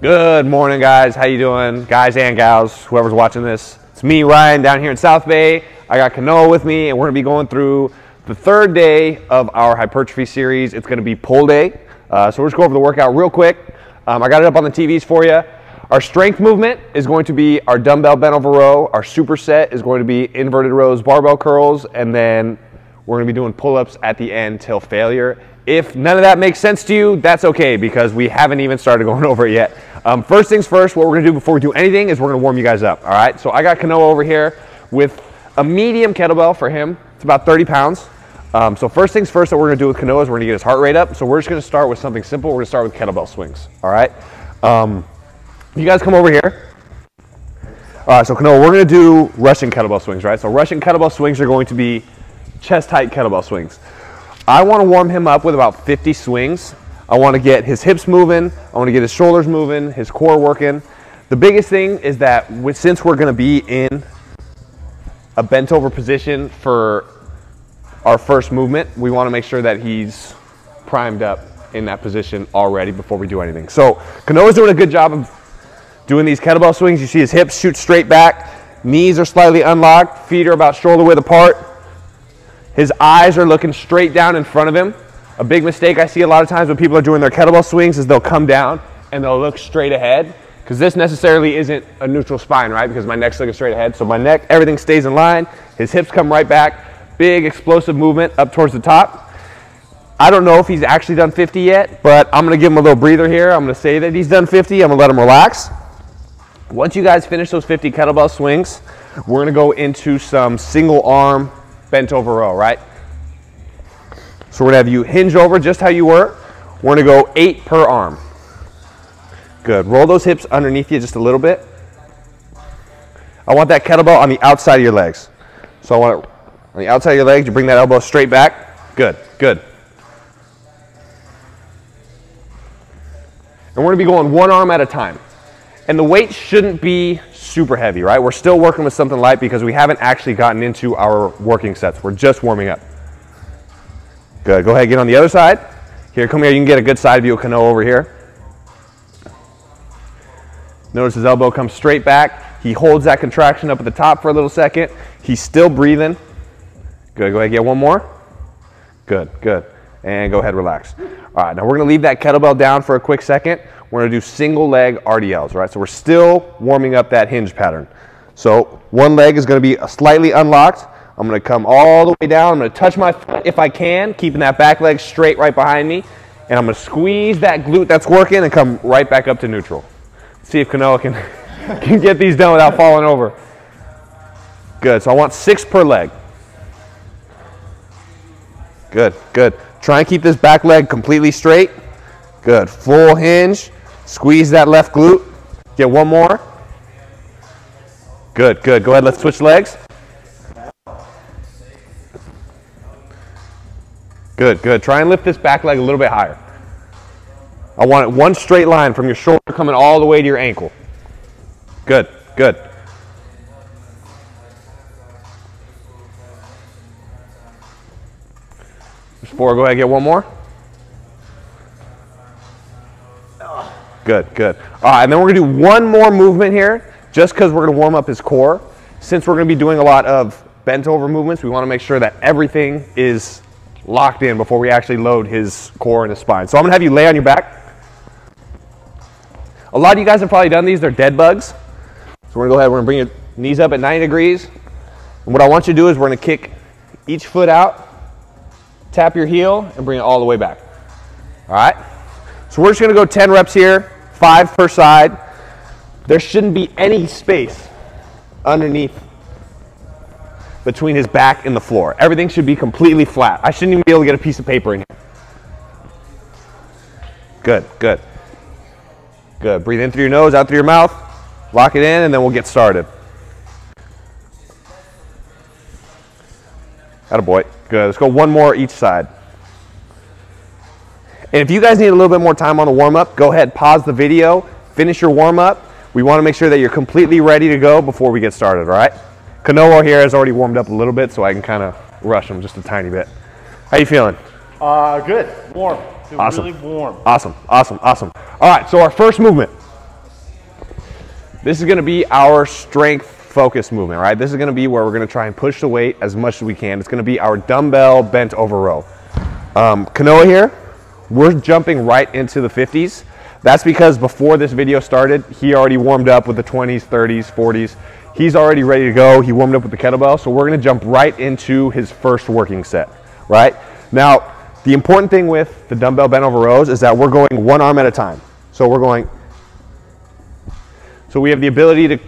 Good morning, guys. How you doing? Guys and gals, whoever's watching this. It's me, Ryan, down here in South Bay. I got Kanoa with me, and we're going to be going through the third day of our hypertrophy series. It's going to be pull day. So we're just going over the workout real quick. I got it up on the TVs for you. Our strength movement is going to be our dumbbell bent over row. Our superset is going to be inverted rows, barbell curls, and then we're going to be doing pull-ups at the end till failure. If none of that makes sense to you, that's okay, because we haven't even started going over it yet. First things first, what we're going to do before we do anything is we're going to warm you guys up, all right? So I got Kanoa over here with a medium kettlebell for him. It's about 30 pounds. So first things first that we're going to do with Kanoa is we're going to get his heart rate up. So we're just going to start with something simple. We're going to start with kettlebell swings, all right? You guys come over here. All right, so Kanoa, we're going to do Russian kettlebell swings, right? So Russian kettlebell swings are going to be chest-height kettlebell swings. I want to warm him up with about 50 swings. I want to get his hips moving. I want to get his shoulders moving, his core working. The biggest thing is that since we're going to be in a bent over position for our first movement, we want to make sure that he's primed up in that position already before we do anything. So Kanoa's doing a good job of doing these kettlebell swings. You see his hips shoot straight back, knees are slightly unlocked, feet are about shoulder width apart. His eyes are looking straight down in front of him. A big mistake I see a lot of times when people are doing their kettlebell swings is they'll come down and they'll look straight ahead, because this necessarily isn't a neutral spine, right? Because my neck's looking straight ahead. So my neck, everything stays in line. His hips come right back. Big explosive movement up towards the top. I don't know if he's actually done 50 yet, but I'm going to give him a little breather here. I'm going to say that he's done 50. I'm going to let him relax. Once you guys finish those 50 kettlebell swings, we're going to go into some single arm bent over row, right? So we're going to have you hinge over just how you were. We're going to go 8 per arm. Good. Roll those hips underneath you just a little bit. I want that kettlebell on the outside of your legs. So I want it on the outside of your legs. You bring that elbow straight back. Good, good. And we're going to be going one arm at a time. And the weight shouldn't be super heavy, right? We're still working with something light because we haven't actually gotten into our working sets. We're just warming up. Good. Go ahead, get on the other side. Here, come here. You can get a good side view of Kanoa over here. Notice his elbow comes straight back. He holds that contraction up at the top for a little second. He's still breathing. Good. Go ahead, get one more. Good, good. And go ahead, relax. All right, now we're going to leave that kettlebell down for a quick second. We're going to do single leg RDLs, right? So we're still warming up that hinge pattern. So one leg is going to be slightly unlocked. I'm going to come all the way down. I'm going to touch my foot if I can, keeping that back leg straight right behind me. And I'm going to squeeze that glute that's working and come right back up to neutral. See if Kanoa can get these done without falling over. Good. So I want 6 per leg. Good, good. Try and keep this back leg completely straight. Good. Full hinge. Squeeze that left glute. Get one more. Good, good. Go ahead, let's switch legs. Good, good. Try and lift this back leg a little bit higher. I want it one straight line from your shoulder coming all the way to your ankle. Good, good. There's 4. Go ahead, get one more. Good, good. All right, and then we're going to do one more movement here, just because we're going to warm up his core. Since we're going to be doing a lot of bent over movements, we want to make sure that everything is locked in before we actually load his core and his spine. So I'm going to have you lay on your back. A lot of you guys have probably done these. They're dead bugs. So we're going to go ahead. We're going to bring your knees up at 90 degrees. And what I want you to do is we're going to kick each foot out, tap your heel, and bring it all the way back. All right? So we're just going to go 10 reps here, 5 per side. There shouldn't be any space underneath between his back and the floor. Everything should be completely flat. I shouldn't even be able to get a piece of paper in here. Good, good. Good. Breathe in through your nose, out through your mouth. Lock it in, and then we'll get started. Attaboy. Good. Let's go one more each side. And if you guys need a little bit more time on the warm-up, go ahead, pause the video, finish your warm-up. We want to make sure that you're completely ready to go before we get started, all right? Kanoa here has already warmed up a little bit, so I can kind of rush them just a tiny bit. How you feeling? Good. Warm. Feel Awesome. really warm. Awesome, awesome, awesome. All right, so our first movement. This is gonna be our strength focus movement, right? This is gonna be where we're gonna try and push the weight as much as we can. It's gonna be our dumbbell bent over row. Kanoa here, we're jumping right into the 50s. That's because before this video started, he already warmed up with the 20s, 30s, 40s. He's already ready to go. He warmed up with the kettlebell, so we're gonna jump right into his first working set, right? Now, the important thing with the dumbbell bent over rows is that we're going one arm at a time. So we have the ability to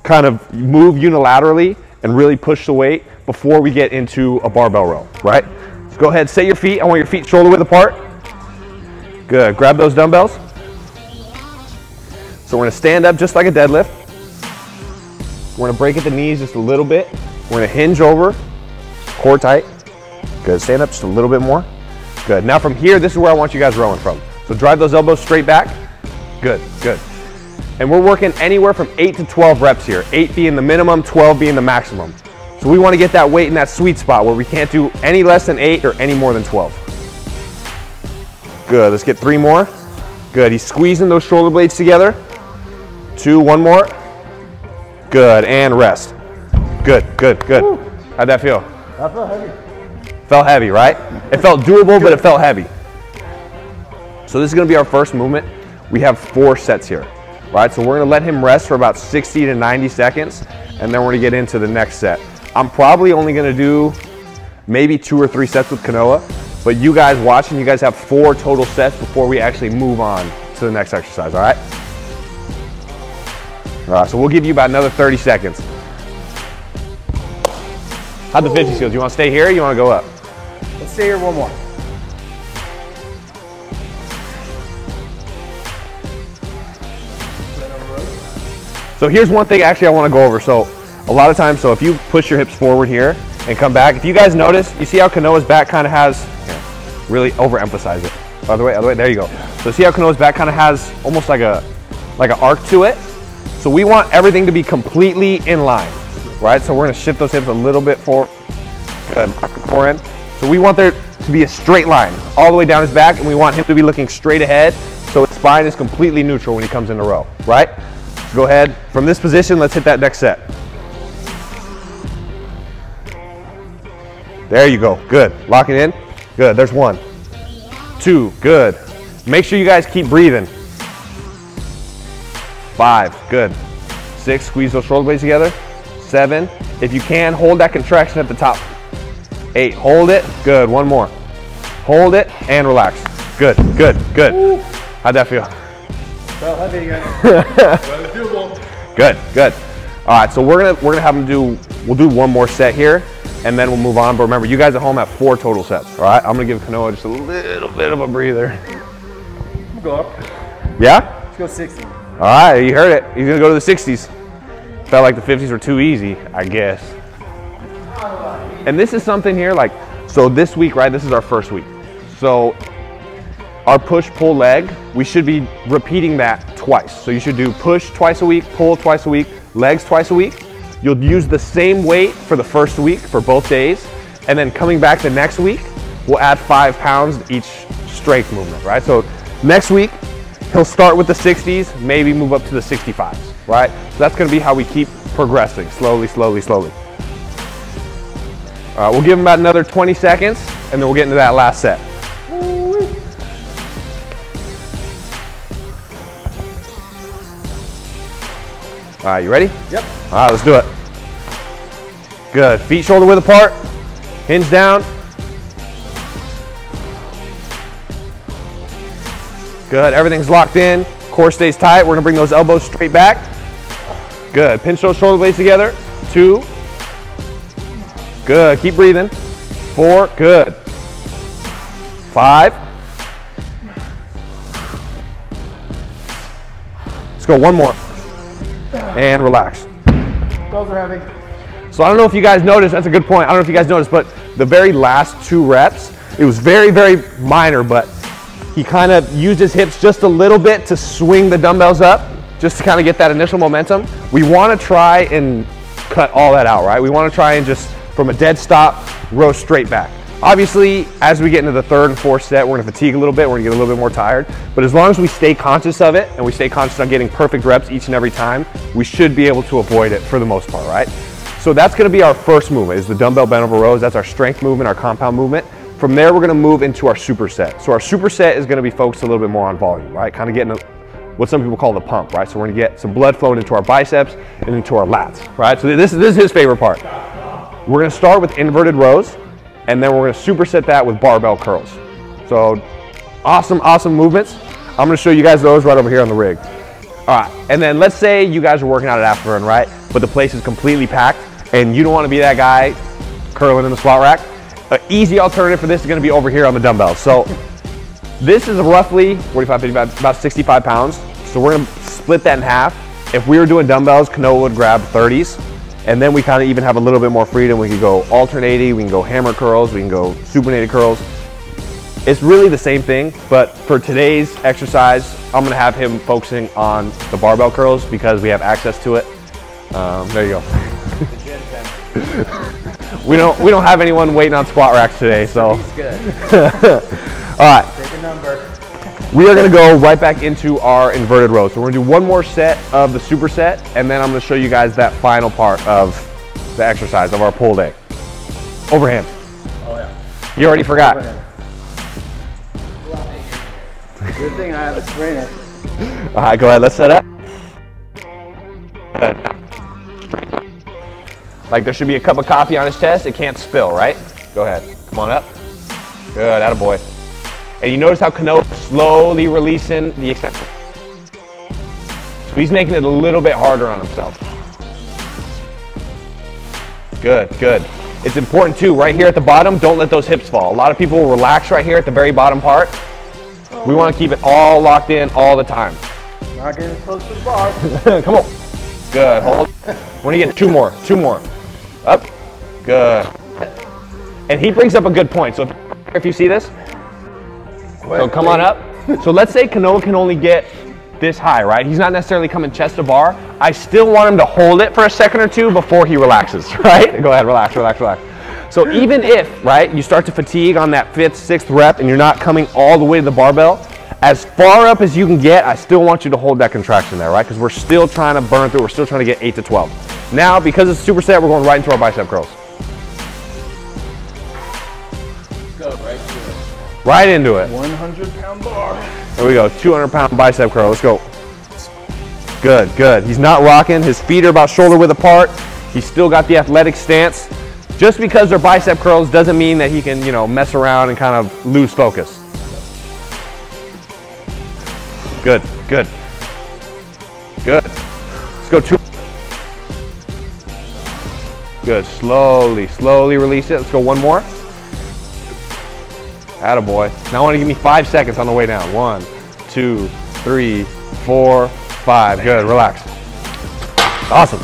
kind of move unilaterally and really push the weight before we get into a barbell row, right? So go ahead, set your feet. I want your feet shoulder width apart. Good, grab those dumbbells. So we're gonna stand up just like a deadlift. We're gonna break at the knees just a little bit. We're gonna hinge over, core tight. Good, stand up just a little bit more. Good, now from here, this is where I want you guys rowing from. So drive those elbows straight back. Good, good. And we're working anywhere from 8 to 12 reps here. 8 being the minimum, 12 being the maximum. So we wanna get that weight in that sweet spot where we can't do any less than 8 or any more than 12. Good, let's get 3 more. Good, he's squeezing those shoulder blades together. 2, 1 more. Good, and rest. Good, good, good. Woo. How'd that feel? That felt heavy. Felt heavy, right? It felt doable, but it felt heavy. So this is gonna be our first movement. We have 4 sets here, right? So we're gonna let him rest for about 60 to 90 seconds, and then we're gonna get into the next set. I'm probably only gonna do maybe 2 or 3 sets with Kanoa, but you guys watching, you guys have 4 total sets before we actually move on to the next exercise, all right? All right, so we'll give you about another 30 seconds. How'd the 50s feel? Do you want to stay here or you want to go up? Let's stay here one more. So here's one thing actually I want to go over. So a lot of times, so if you push your hips forward here and come back, if you guys notice, you see how Kanoa's back kind of has, here, really overemphasize it. Other way, there you go. So see how Kanoa's back kind of has almost like an arc to it? So we want everything to be completely in line, right? So we're gonna shift those hips a little bit forward, forehand. So we want there to be a straight line all the way down his back, and we want him to be looking straight ahead so his spine is completely neutral when he comes in a row, right? So go ahead, from this position, let's hit that next set. There you go, good. Lock it in, good, there's 1, 2, good. Make sure you guys keep breathing. 5, good. 6, squeeze those shoulder blades together. 7, if you can, hold that contraction at the top. 8, hold it, good, 1 more. Hold it, and relax. Good, good, good. Woo. How'd that feel? Felt heavy again. Well, doable. Good, good. All right, so we're gonna have them we'll do 1 more set here, and then we'll move on. But remember, you guys at home have 4 total sets, all right? I'm gonna give Kanoa just a little bit of a breather. We'll go up. Yeah? Let's go 60. All right, you heard it. He's gonna go to the 60s. Felt like the 50s were too easy, I guess. And this is something here, like, so this week, right, this is our first week. So our push-pull leg, we should be repeating that twice. So you should do push twice a week, pull twice a week, legs twice a week. You'll use the same weight for the first week for both days, and then coming back the next week, we'll add 5 pounds to each strength movement, right? So next week, he'll start with the 60s, maybe move up to the 65s, right? So that's gonna be how we keep progressing, slowly, slowly, slowly. All right, we'll give him about another 20 seconds, and then we'll get into that last set. All right, you ready? Yep. All right, let's do it. Good, feet shoulder width apart, hinge down. Good, everything's locked in, core stays tight. We're gonna bring those elbows straight back. Good, pinch those shoulder blades together. 2. Good, keep breathing. 4, good. 5. Let's go 1 more. And relax. Those are heavy. So I don't know if you guys noticed, that's a good point. I don't know if you guys noticed, but the very last 2 reps, it was very, very minor, but he kind of used his hips just a little bit to swing the dumbbells up, just to kind of get that initial momentum. We want to try and cut all that out, right? We want to try and just, from a dead stop, row straight back. Obviously, as we get into the third and fourth set, we're gonna fatigue a little bit, we're gonna get a little bit more tired, but as long as we stay conscious of it and we stay conscious on getting perfect reps each and every time, we should be able to avoid it for the most part, right? So that's gonna be our first movement, is the dumbbell bent over rows. That's our strength movement, our compound movement. From there, we're gonna move into our superset. So our superset is gonna be focused a little bit more on volume, right? Kind of getting what some people call the pump, right? So we're gonna get some blood flowing into our biceps and into our lats, right? So this is his favorite part. We're gonna start with inverted rows, and then we're gonna superset that with barbell curls. So awesome, awesome movements. I'm gonna show you guys those right over here on the rig. All right, and then let's say you guys are working out at Afterburn, right? But the place is completely packed, and you don't wanna be that guy curling in the squat rack. An easy alternative for this is gonna be over here on the dumbbells. So this is roughly 45, 55, about 65 pounds. So we're gonna split that in half. If we were doing dumbbells, Kanoa would grab 30s. And then we kind of even have a little bit more freedom. We can go alternating, we can go hammer curls, we can go supinated curls. It's really the same thing, but for today's exercise, I'm gonna have him focusing on the barbell curls because we have access to it. There you go. we don't have anyone waiting on squat racks today, so. He's good. All right. Take a number. We are gonna go right back into our inverted rows. So we're gonna do one more set of the superset, and then I'm gonna show you guys that final part of the exercise of our pull day. Overhand. Oh yeah. You already forgot. Overhand. Good thing I have a sprainer. All right, go ahead, let's set up. Like there should be a cup of coffee on his chest, it can't spill, right? Go ahead, come on up. Good, attaboy. And you notice how Kanoa is slowly releasing the extension. So he's making it a little bit harder on himself. Good, good. It's important too, right here at the bottom, don't let those hips fall. A lot of people will relax right here at the very bottom part. We want to keep it all locked in all the time. Not getting close to the bar. Come on. Good, hold. We're gonna get two more. Up, good. And he brings up a good point. So if you see this, so come on up. So let's say Kanoa can only get this high, right? He's not necessarily coming chest to bar. I still want him to hold it for a second or two before he relaxes, right? Go ahead, relax, relax, relax. So even if, right, you start to fatigue on that 5th, 6th rep and you're not coming all the way to the barbell, as far up as you can get, I still want you to hold that contraction there, right? Because we're still trying to burn through, we're still trying to get 8 to 12. Now, because it's a superset, we're going right into our bicep curls. Go right to it. Right into it. 100-pound bar. There we go, 200-pound bicep curl, let's go. Good, good. He's not rocking, his feet are about shoulder width apart. He's still got the athletic stance. Just because they're bicep curls doesn't mean that he can, you know, mess around and kind of lose focus. Good, good. Good. Let's go 2. Good, slowly, slowly release it. Let's go one more. Attaboy. Now I want to give me 5 seconds on the way down. 1, 2, 3, 4, 5. Good, relax. Awesome.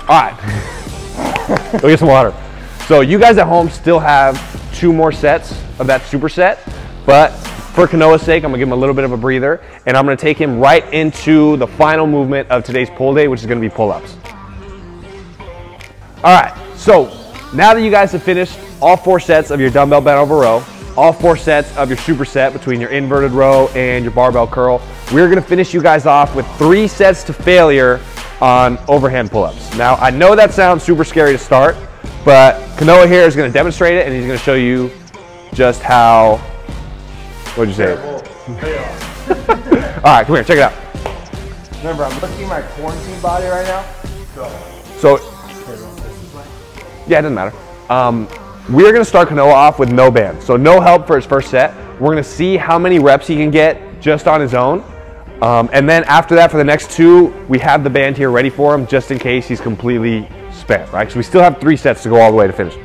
All right. Go get some water. So you guys at home still have 2 more sets of that superset, but for Kanoa's sake, I'm gonna give him a little bit of a breather, and I'm gonna take him right into the final movement of today's pull day, which is gonna be pull-ups. All right, so now that you guys have finished all 4 sets of your dumbbell bent over row, all 4 sets of your superset between your inverted row and your barbell curl, we're gonna finish you guys off with 3 sets to failure on overhand pull-ups. Now, I know that sounds super scary to start, but Kanoa here is gonna demonstrate it, and he's gonna show you just how, what'd you say? All right, come here, check it out. Remember, I'm looking at my quarantine body right now. So, yeah, it doesn't matter. We're gonna start Kanoa off with no band. So no help for his first set. We're gonna see how many reps he can get just on his own. And then after that, for the next 2, we have the band here ready for him just in case he's completely spent, right? So we still have 3 sets to go all the way to finish.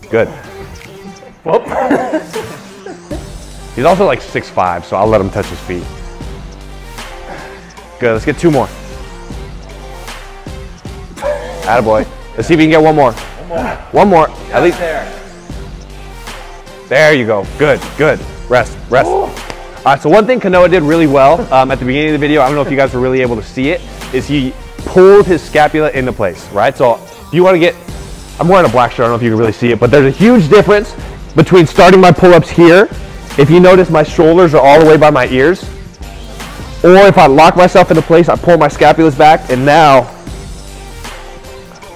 Good. Whoop. He's also like 6'5", so I'll let him touch his feet. Good, let's get 2 more. Attaboy. Let's see if we can get 1 more. One more. At least. There you go. Good, good. Rest, rest. All right, so one thing Kanoa did really well at the beginning of the video, I don't know if you guys were really able to see it, is he pulled his scapula into place, right? So if you want to get, I'm wearing a black shirt, I don't know if you can really see it, but there's a huge difference between starting my pull-ups here. If you notice, my shoulders are all the way by my ears. Or if I lock myself into place, I pull my scapulas back, and now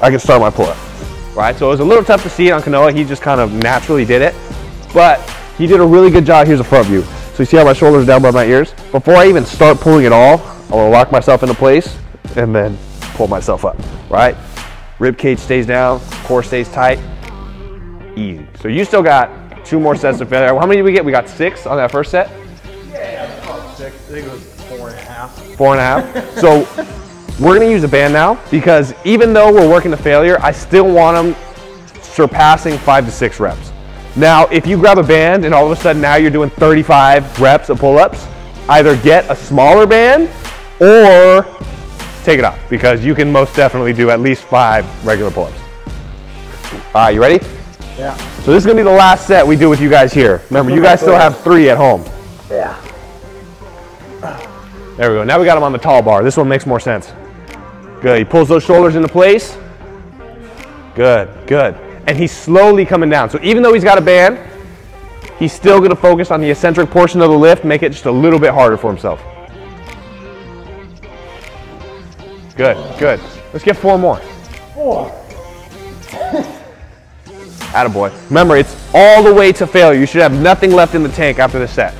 I can start my pull-up, right? So it was a little tough to see it on Kanoa. He just kind of naturally did it, but he did a really good job. Here's a front view. So you see how my shoulders are down by my ears? Before I even start pulling at all, I want to lock myself into place and then pull myself up, right? Rib cage stays down, core stays tight, easy. So you still got 2 more sets of failure. How many did we get? We got 6 on that first set? Yeah, about 6. I think it was 4.5. 4.5. So we're gonna use a band now because even though we're working to failure, I still want them surpassing 5 to 6 reps. Now, if you grab a band and all of a sudden now you're doing 35 reps of pull-ups, either get a smaller band or take it off because you can most definitely do at least 5 regular pull-ups. All right, you ready? Yeah. So this is gonna be the last set we do with you guys here. Remember, you guys still have 3 at home. Yeah. There we go. Now we got him on the tall bar. This one makes more sense. Good. He pulls those shoulders into place. Good, good. And he's slowly coming down. So even though he's got a band, he's still going to focus on the eccentric portion of the lift, make it just a little bit harder for himself. Good, good. Let's get 4 more. 4. Attaboy. Remember, it's all the way to failure. You should have nothing left in the tank after this set.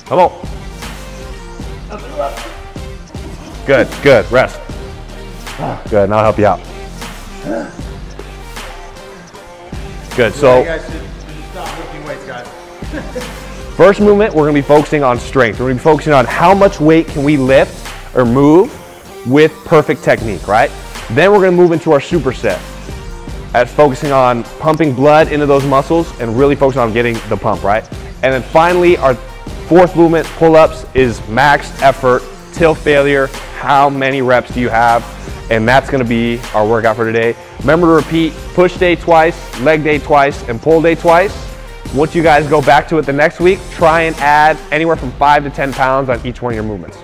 Come on. Good, good. Rest. Good, now I'll help you out. Good, so You guys should stop lifting weights, guys. first movement, we're gonna be focusing on strength. We're gonna be focusing on how much weight can we lift or move with perfect technique, right? Then we're gonna move into our superset at focusing on pumping blood into those muscles and really focusing on getting the pump, right? And then finally, our 4th movement, pull-ups, is max effort till failure. How many reps do you have? And that's gonna be our workout for today. Remember to repeat push day twice, leg day twice, and pull day twice. Once you guys go back to it the next week, try and add anywhere from 5 to 10 pounds on each one of your movements.